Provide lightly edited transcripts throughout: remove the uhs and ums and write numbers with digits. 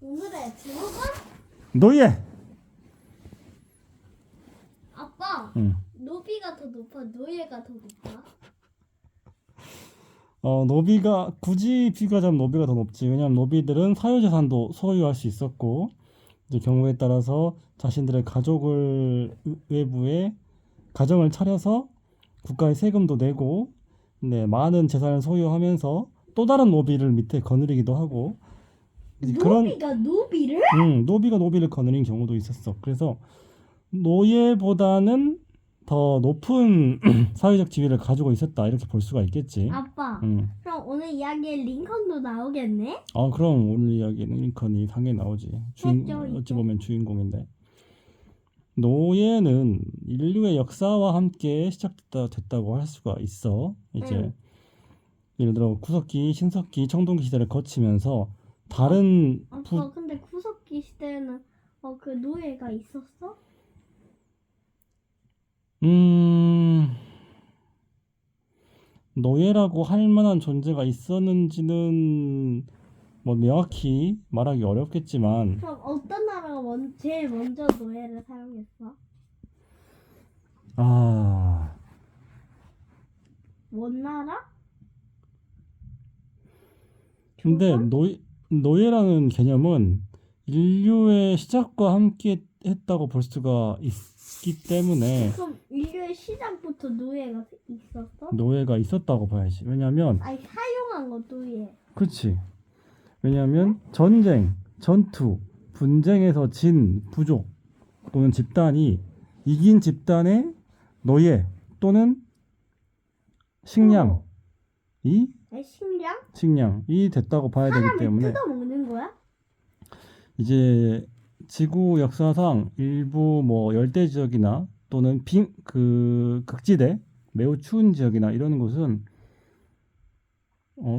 오늘의 제목은 노예. 아빠. 응. 노비가 더 높아, 노예가 더 높아? 노비가 굳이 비교하자면 노비가 더 높지. 왜냐하면 노비들은 사유재산도 소유할 수 있었고, 이제 경우에 따라서 자신들의 가족을 외부에 가정을 차려서 국가에 세금도 내고, 네, 많은 재산을 소유하면서 또 다른 노비를 밑에 거느리기도 하고, 이제 노비가 노비를? 노비가 노비를 거느린 경우도 있었어. 그래서 노예보다는 더 높은 사회적 지위를 가지고 있었다, 이렇게 볼 수가 있겠지. 아빠. 음. 그럼 오늘 이야기에 링컨도 나오겠네? 그럼 오늘 이야기는 링컨이 당연히 나오지. 맞죠, 어찌 이제. 보면 주인공인데. 노예는 인류의 역사와 함께 시작됐다고 할 수가 있어. 이제 응. 예를 들어 구석기, 신석기, 청동기 시대를 거치면서 다른 아빠, 근데 구석기 시대에는 그 노예가 있었어? 노예라고 할 만한 존재가 있었는지는 뭐 명확히 말하기 어렵겠지만, 그럼 어떤 나라가 제일 먼저 노예를 사용했어? 원나라? 근데 조선? 노예라는 개념은 인류의 시작과 함께 했다고 볼 수가 있기 때문에 그럼 인류의 시작부터 노예가 있었어? 노예가 있었다고 봐야지. 왜냐면, 아니, 사용한 거 노예. 그치. 왜냐면 전쟁, 전투, 분쟁에서 진 부족 또는 집단이 이긴 집단의 노예 또는 식량이 아니, 식량? 식량이 됐다고 봐야 되기 사람을 때문에, 뜯어먹는 거야? 이제 지구 역사상 일부 뭐 열대 지역이나 또는 극지대, 매우 추운 지역이나 이런 곳은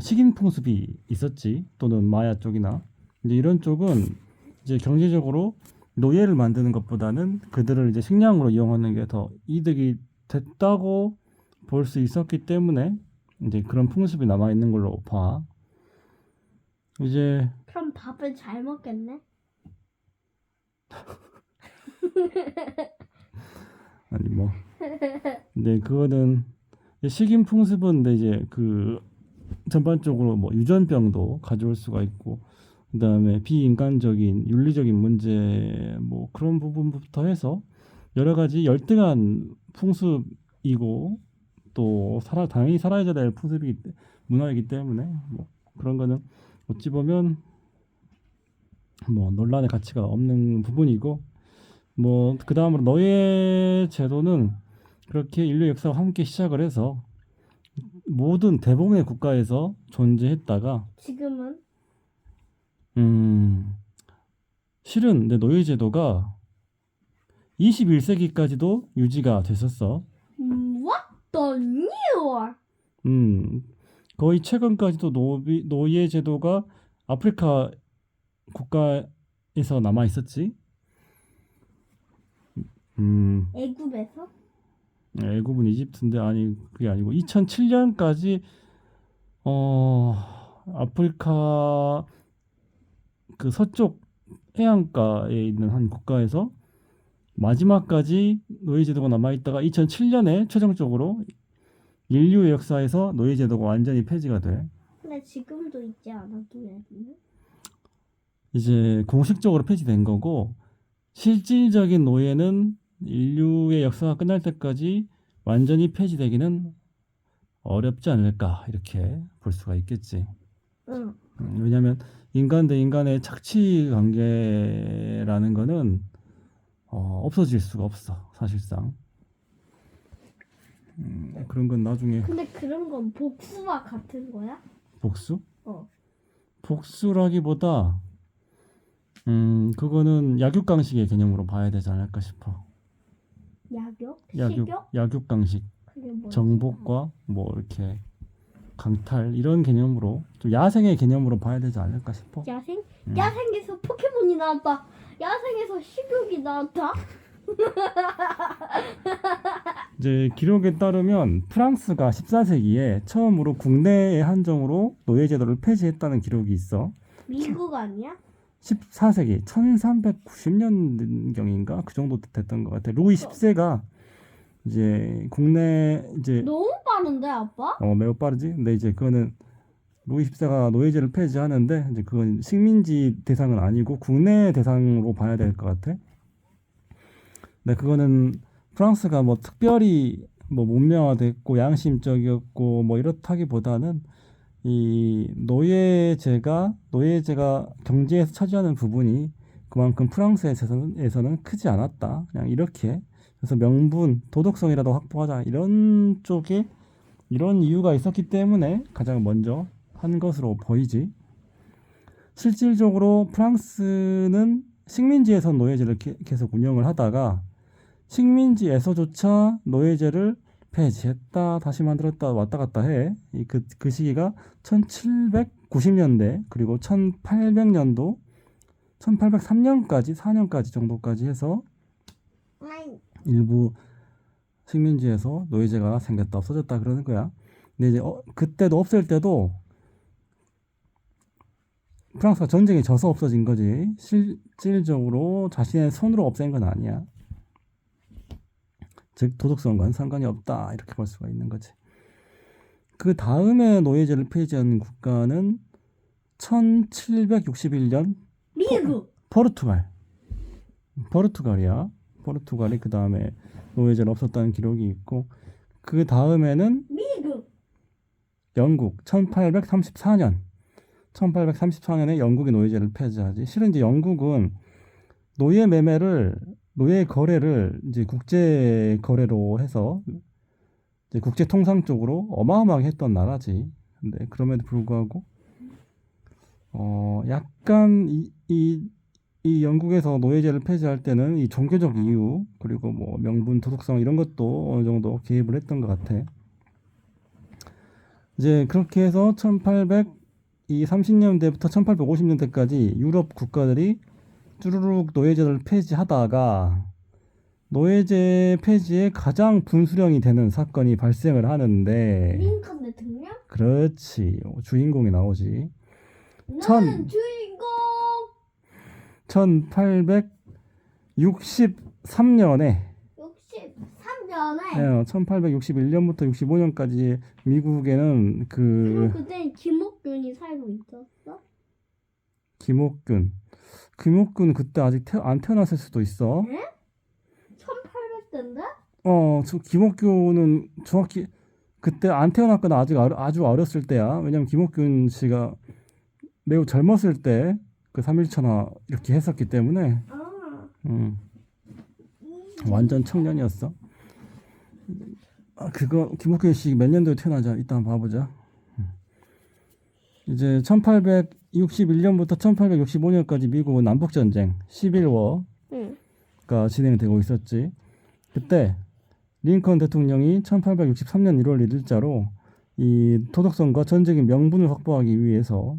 식인 풍습이 있었지. 또는 마야 쪽이나 이제 이런 쪽은 이제 경제적으로 노예를 만드는 것보다는 그들을 이제 식량으로 이용하는 게 더 이득이 됐다고 볼 수 있었기 때문에 이제 그런 풍습이 남아 있는 걸로 봐. 이제 그럼 밥을 잘 먹겠네? 아니 뭐 네, 그거는 식인 풍습은 근데 이제 그 전반적으로 뭐 유전병도 가져올 수가 있고, 그다음에 비인간적인 윤리적인 문제 뭐 그런 부분부터 해서 여러 가지 열등한 풍습이고, 또 당연히 살아야 될 문화이기 때문에 뭐 그런 거는 어찌 보면 뭐 논란의 가치가 없는 부분이고, 뭐 그 다음으로 노예 제도는 그렇게 인류 역사와 함께 시작을 해서 모든 대부분의 국가에서 존재했다가, 지금은? 실은 근데 노예 제도가 21세기까지도 유지가 됐었어. What the new? 거의 최근까지도 노예 제도가 아프리카 국가에서 남아 있었지. 애굽에서? 애굽은 이집트인데, 아니 그게 아니고 2007년까지 아프리카 그 서쪽 해안가에 있는 한 국가에서 마지막까지 노예 제도가 남아 있다가 2007년에 최종적으로 인류의 역사에서 노예 제도가 완전히 폐지가 돼. 근데 지금도 있지 않아, 노예는? 이제 공식적으로 폐지된 거고, 실질적인 노예는 인류의 역사가 끝날 때까지 완전히 폐지되기는 어렵지 않을까, 이렇게 볼 수가 있겠지. 응. 왜냐하면 인간 대 인간의 착취 관계라는 거는 없어질 수가 없어, 사실상. 그런 건 나중에. 근데 그런 건 복수와 같은 거야? 복수? 어. 복수라기보다 그거는 약육강식의 개념으로 봐야 되지 않을까 싶어. 약욕? 식욕? 약육강식. 그게 뭐지? 정복과 뭐 이렇게 강탈, 이런 개념으로, 좀 야생의 개념으로 봐야 되지 않을까 싶어. 야생? 야생에서 포켓몬이 나왔다. 야생에서 식욕이 나왔다. 이제 기록에 따르면 프랑스가 14세기에 처음으로 국내의 한정으로 노예 제도를 폐지했다는 기록이 있어. 미국 아니야? 14세기 1390년경인가 그 정도 됐던 것 같아. 루이 10세가 이제 국내 이제 너무 빠른데 아빠? 매우 빠르지. 근데 이제 그거는 루이 10세가 노예제를 폐지하는데 이제 그건 식민지 대상은 아니고 국내 대상으로 봐야 될 것 같아. 근데 그거는 프랑스가 뭐 특별히 뭐 문명화됐고 양심적이었고 뭐 이렇다기보다는 이 노예제가 경제에서 차지하는 부분이 그만큼 프랑스에서는 크지 않았다. 그냥 이렇게. 그래서 명분, 도덕성이라도 확보하자. 이런 쪽에 이런 이유가 있었기 때문에 가장 먼저 한 것으로 보이지. 실질적으로 프랑스는 식민지에서 노예제를 계속 운영을 하다가 식민지에서조차 노예제를 폐지했다, 다시 만들었다, 왔다 갔다 해. 그 시기가 1790년대, 그리고 1800년도, 1803년까지, 4년까지 정도까지 해서 일부 식민지에서 노예제가 생겼다, 없어졌다 그러는 거야. 근데 이제 그때도 없을 때도 프랑스가 전쟁에 져서 없어진 거지. 실질적으로 자신의 손으로 없앤 건 아니야. 즉 도덕성과는 상관이 없다 이렇게 볼 수가 있는 거지. 그 다음에 노예제를 폐지한 국가는 1761년 미국. 포르투갈이야. 포르투갈이 그 다음에 노예제를 없었다는 기록이 있고, 그 다음에는 미국. 영국 1834년에 영국이 노예제를 폐지하지. 실은 이제 영국은 노예 거래를 이제 국제 거래로 해서 이제 국제 통상 쪽으로 어마어마하게 했던 나라지. 근데 그럼에도 불구하고 약간 이 영국에서 노예제를 폐지할 때는 이 종교적 이유 그리고 뭐 명분, 도덕성 이런 것도 어느 정도 개입을 했던 것 같아. 이제 그렇게 해서 1830년대부터 1850년대까지 유럽 국가들이 쭈루룩 노예제를 폐지하다가 노예제 폐지에 가장 분수령이 되는 사건이 발생을 하는데, 링컨 대통령? 그렇지, 주인공이 나오지. 나는 주인공. 1863년에 63년에 1861년부터 65년까지 미국에는 그럼 그때 김옥균이 살고 있었어? 김옥균 그때 아직 안 태어났을 수도 있어. 네? 1800대인데? 저 김옥균은 정확히 그때 안 태어났거나 아주 어렸을 때야. 왜냐면 김옥균 씨가 매우 젊었을 때 그 3.1천하 이렇게 했었기 때문에 완전 청년이었어. 그거 김옥균 씨 몇 년도에 태어나자 이따 한번 봐보자. 이제 1861년부터 1865년까지 미국은 남북전쟁 11월가 진행되고 있었지. 그때 링컨 대통령이 1863년 1월 1일자로 이 도덕성과 전쟁의 명분을 확보하기 위해서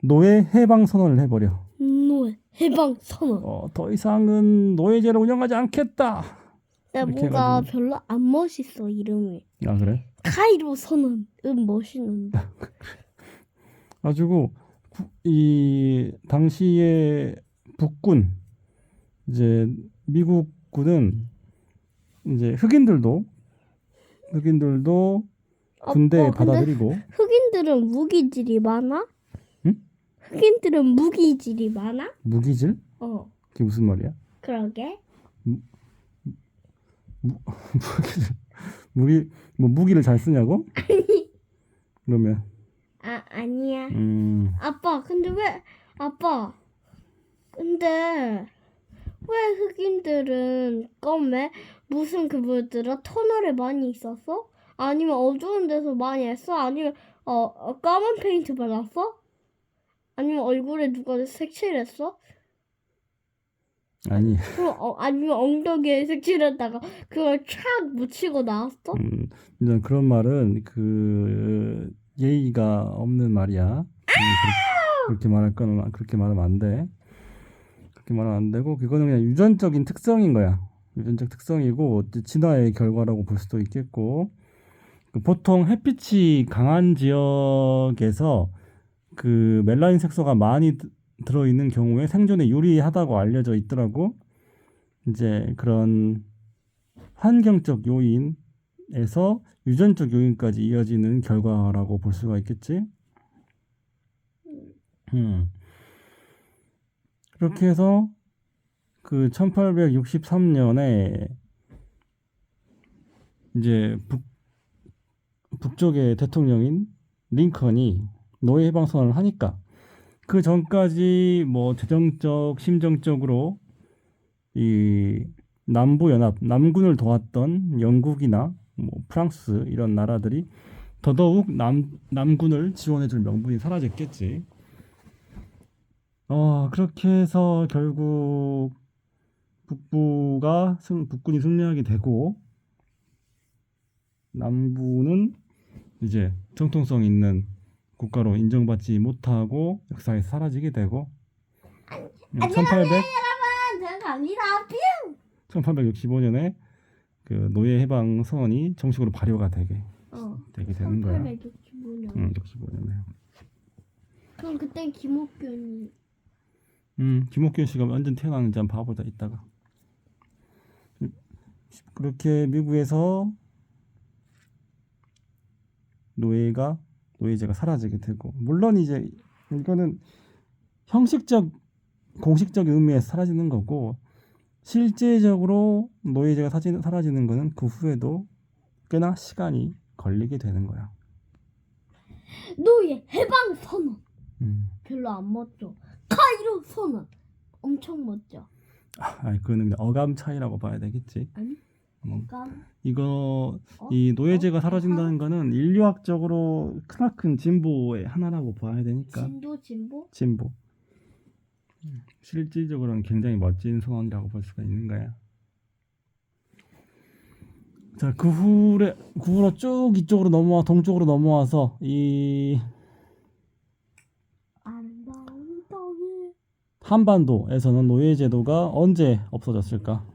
노예 해방 선언을 해버려. 노예 해방 선언. 더 이상은 노예제를 운영하지 않겠다. 나 이렇게 뭔가 해가지고. 별로 안 멋있어 이름이. 아 그래? 카이로 선언은 멋있는데. 가지고 이 당시에 북군 이제 미국군은 이제 흑인들도 군대에 근데 받아들이고. 흑인들은 무기질이 많아? 응? 흑인들은 무기질이 많아? 무기질? 그게 무슨 말이야? 그러게. 무기를 잘 쓰냐고? 그러면 아니야. 아빠, 근데 왜 흑인들은 검에 무슨 그 뭐더라 터널에 많이 있었어? 아니면 어두운 데서 많이 했어? 아니면 까만 페인트 발랐어? 아니면 얼굴에 누가 색칠했어? 아니. 그럼 아니면 엉덩이에 색칠했다가 그걸 촥 묻히고 나왔어? 이제 그런 말은 그 예의가 없는 말이야. 그렇게 말하면 안 돼. 그렇게 말하면 안 되고, 그거는 그냥 유전적인 특성인 거야. 유전적 특성이고 진화의 결과라고 볼 수도 있겠고, 보통 햇빛이 강한 지역에서 그 멜라닌 색소가 많이 들어있는 경우에 생존에 유리하다고 알려져 있더라고. 이제 그런 환경적 요인에서 유전적 요인까지 이어지는 결과라고 볼 수가 있겠지. 그렇게 해서 그 1863년에 이제 북쪽의 대통령인 링컨이 노예 해방 선언을 하니까 그 전까지 뭐 재정적, 심정적으로 이 남부 연합, 남군을 도왔던 영국이나 뭐 프랑스 이런 나라들이 더더욱 남군을 지원해줄 명분이 사라졌겠지. 그렇게 해서 결국 북군이 승리하게 되고 남부는 이제 정통성 있는 국가로 인정받지 못하고 역사에서 사라지게 되고 1800 여러분, 제가 갑니다. 1865년에 그 노예 해방 선언이 정식으로 발효가 되게 되는 거야. 1865년. 65년에. 그럼 그때 김옥균이 김옥균 씨가 완전 태어났는지 한번 봐보자 이따가. 그렇게 미국에서 노예제가 사라지게 되고, 물론 이제 이거는 형식적 공식적인 의미에서 사라지는 거고 실제적으로 노예제가 사라지는 거는 그 후에도 꽤나 시간이 걸리게 되는 거야. 노예 해방 선언 별로 안 멋져. 카이로 선언 엄청 멋져. 그거는 그냥 어감 차이라고 봐야 되겠지. 아니 어감 이거 이 노예제가 사라진다는 거는 인류학적으로 크나큰 진보의 하나라고 봐야 되니까. 진보. 실질적으로는 굉장히 멋진 선언이라고 볼 수가 있는 거야. 자, 그 후로 쭉 이쪽으로 동쪽으로 넘어와서 이 아름다운 땅에 한반도에서는 노예제도가 언제 없어졌을까?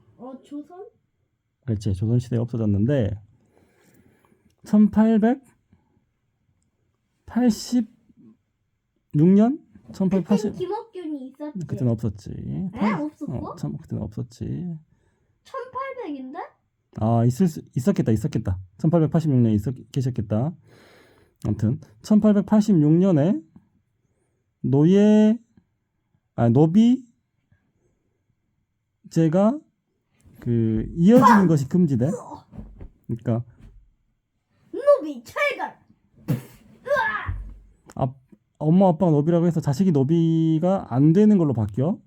조선? 그렇지, 조선시대에 없어졌는데 1886년? 1880 김옥균이 있었지. 그때는 없었지. 없었어? 그때는 없었지. 1800인데? 있었겠다. 1886년에 계셨겠다. 아무튼 1886년에 노비제가 그 이어지는 것이 금지돼. 그러니까 노비 철걸. 엄마 아빠가 노비라고 해서 자식이 노비가 안 되는 걸로 바뀌어.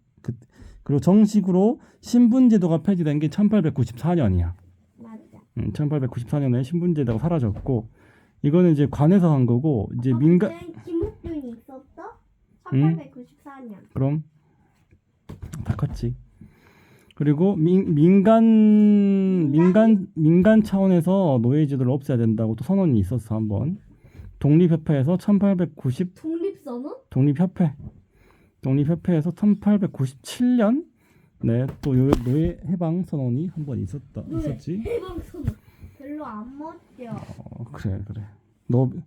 그리고 정식으로 신분제도가 폐지된 게 1894년이야. 맞아. 1894년에 신분제도가 사라졌고, 이거는 이제 관에서 한 거고, 이제 민간. 김옥균이 있었어? 1894년. 그럼 다 컸지. 그리고 민간 차원에서 노예제도를 없애야 된다고 또 선언이 있었어 한번. 독립협회에서 1890 독립선언? 독립협회에서 1897년 또 노예 해방 선언이 한번 있었지. 해방 선언 별로 안 멋져. 그래.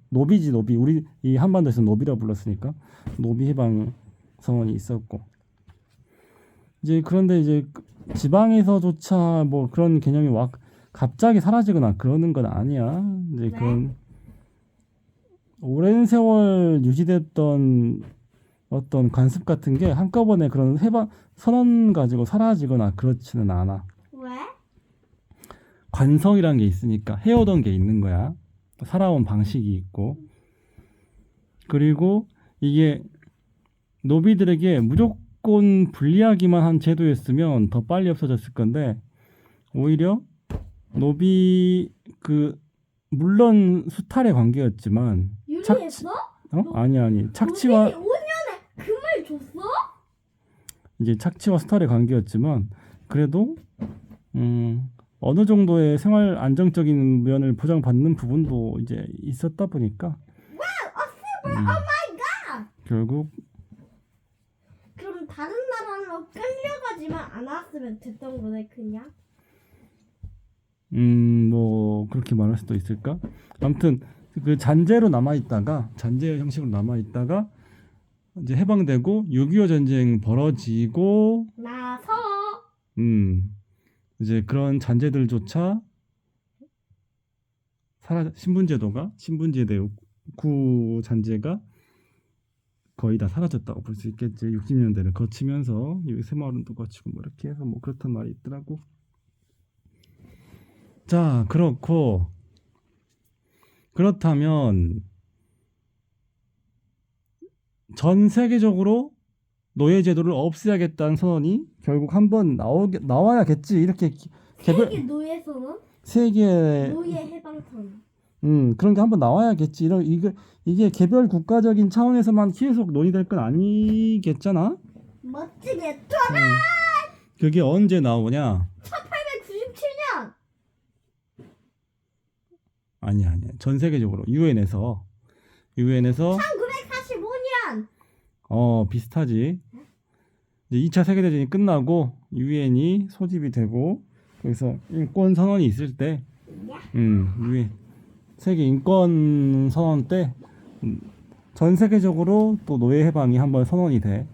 노비지. 우리 이 한반도에서 노비라 불렀으니까 노비 해방 선언이 있었고, 이제 그런데 이제 지방에서조차 뭐 그런 개념이 갑자기 사라지거나 그러는 건 아니야. 이제 그런 오랜 세월 유지됐던 어떤 관습 같은 게 한꺼번에 그런 해방 선언 가지고 사라지거나 그렇지는 않아. 왜? 관성이라는 게 있으니까 해오던 게 있는 거야. 살아온 방식이 있고, 그리고 이게 노비들에게 무조건 불리하기만 한 제도였으면 더 빨리 없어졌을 건데, 오히려 노비 물론 수탈의 관계였지만 유리했어? 아니 착취와 노비 5년에 금을 줬어? 이제 착취와 수탈의 관계였지만 그래도 어느 정도의 생활 안정적인 면을 보장받는 부분도 이제 있었다 보니까 결국 그럼 다른 나라로 끌려가지만 않았으면 됐던 거네 그냥? 뭐 그렇게 말할 수도 있을까? 아무튼 그 잔재 형식으로 남아 있다가 이제 해방되고 6.25 전쟁 벌어지고 나서 이제 그런 잔재들조차 신분제도가 신분제대 구 잔재가 거의 다 사라졌다고 볼 수 있겠지. 60년대를 거치면서 여기 새마을운도 거치고 뭐 이렇게 해서 뭐 그렇단 말이 있더라고. 자, 그렇다면 전 세계적으로 노예제도를 없애야겠다는 선언이 결국 한번 나와야겠지. 이렇게 세계 노예 선언? 세계 노예 해방 선언. 그런 게 한번 나와야겠지. 이게 개별 국가적인 차원에서만 계속 논의될 건 아니겠잖아. 멋지게 그게 언제 나오냐? 1897년. 아니야. 전 세계적으로 유엔에서 1945년. 비슷하지. 이제 2차 세계대전이 끝나고 유엔이 소집이 되고 그래서 인권 선언이 있을 때 유엔 세계 인권 선언 때 전 세계적으로 또 노예 해방이 한번 선언이 돼.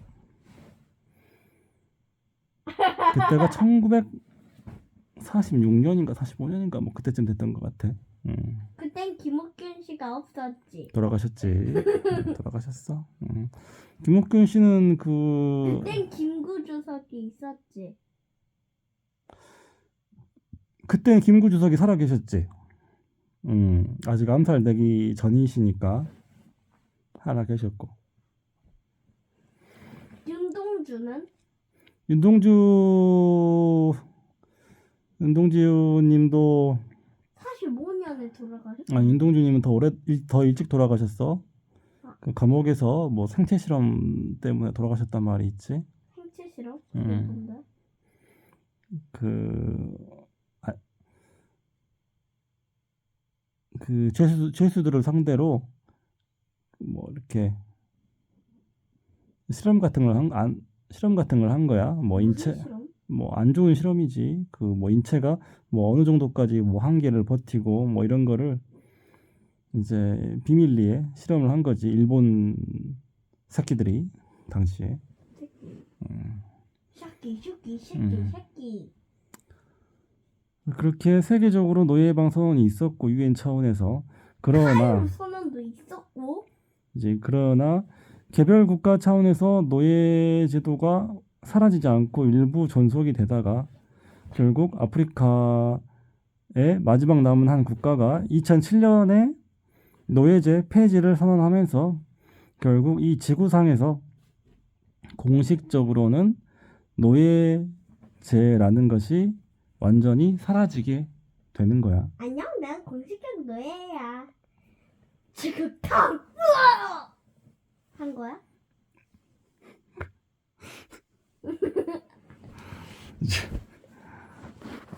그때가 1946년인가 45년인가 뭐 그때쯤 됐던 것 같아. 그땐 김옥균 씨가 없었지. 돌아가셨지. 돌아가셨어. 김옥균 씨는 그땐 김구주석이 있었지. 그때 김구 주석이 살아 계셨지. 아직 암살되기 전이시니까 살아 계셨고. 윤동주는? 윤동주님도 45년에 돌아가셨어. 윤동주님은 더 일찍 돌아가셨어. 그 감옥에서 뭐 생체 실험 때문에 돌아가셨단 말이 있지. 생체 실험? 뭔데? 그 죄수들을 상대로 뭐 이렇게 실험 같은 걸 한 거야. 뭐 인체 실험? 뭐 안 좋은 실험이지. 그 뭐 인체가 뭐 어느 정도까지 뭐 한계를 버티고 뭐 이런 거를 이제 비밀리에 실험을 한 거지. 일본 새끼들이 당시에. 새끼. 그렇게 세계적으로 노예 해방 선언이 있었고 유엔 차원에서 그러나 선언도 있었고 그러나 개별 국가 차원에서 노예 제도가 사라지지 않고 일부 존속이 되다가 결국 아프리카의 마지막 남은 한 국가가 2007년에 노예제 폐지를 선언하면서 결국 이 지구상에서 공식적으로는 노예제라는 것이 완전히 사라지게 되는 거야. 안녕, 난 공식적 노예야. 지금 한 거야?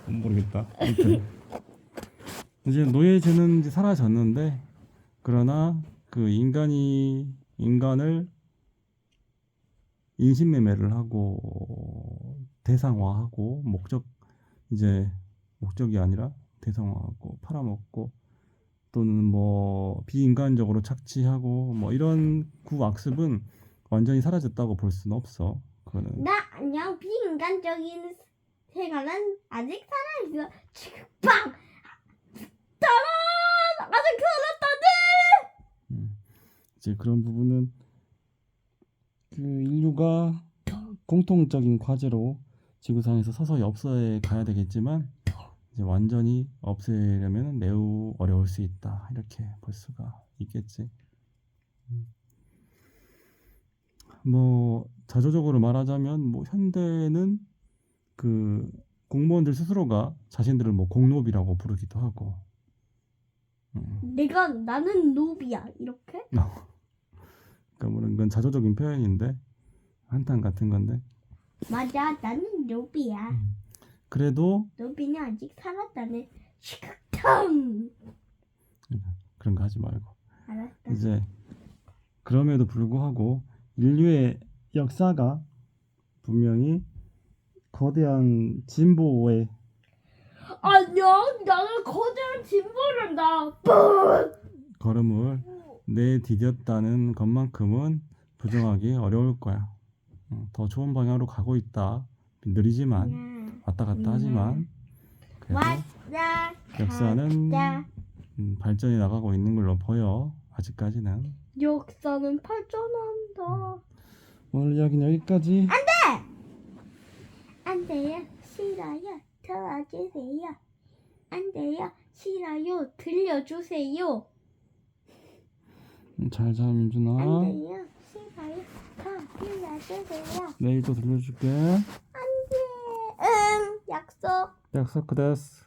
모르겠다. 이제 노예제는 이제 사라졌는데 그러나 그 인간을 인신매매를 하고 대상화하고 목적이 아니라 대상화하고 팔아먹고 또는 뭐 비인간적으로 착취하고 뭐 이런 구악습은 완전히 사라졌다고 볼 수는 없어. 그거는 안녕, 비인간적인 세간은 아직 살아있어. 지금 빵! 아직 살았다네! 이제 그런 부분은 그 인류가 공통적인 과제로 지구상에서 서서히 없어져 가야 되겠지만 이제 완전히 없애려면 매우 어려울 수 있다. 이렇게 볼 수가 있겠지. 뭐 자조적으로 말하자면 뭐 현대는 그 공무원들 스스로가 자신들을 뭐 공노비라고 부르기도 하고. 나는 노비야 이렇게? 그러니까 뭐 이건 자조적인 표현인데 한탄 같은 건데. 맞아, 나는 노비야. 그래도 노비는 아직 살았다네. 시크탕. 그런 거 하지 말고. 알았다. 이제 그럼에도 불구하고 인류의 역사가 분명히 거대한 진보의 안녕, 나는 거대한 진보란다. 걸음을 내디뎠다는 것만큼은 부정하기 어려울 거야. 더 좋은 방향으로 가고 있다. 느리지만 왔다 갔다 하지만 그래도 왔다 역사는 갔다. 발전이 나가고 있는 걸로 보여. 아직까지는. 역사는 발전한다. 오늘 이야기는 여기까지. 안 돼요. 싫어요. 도와주세요. 안 돼요. 싫어요. 들려주세요. 잘 자, 민준아. 안 돼요. 싫어요. 더 들려주세요. 내일 또 들려줄게. 안 돼. 응. 약속. 약속 됐어.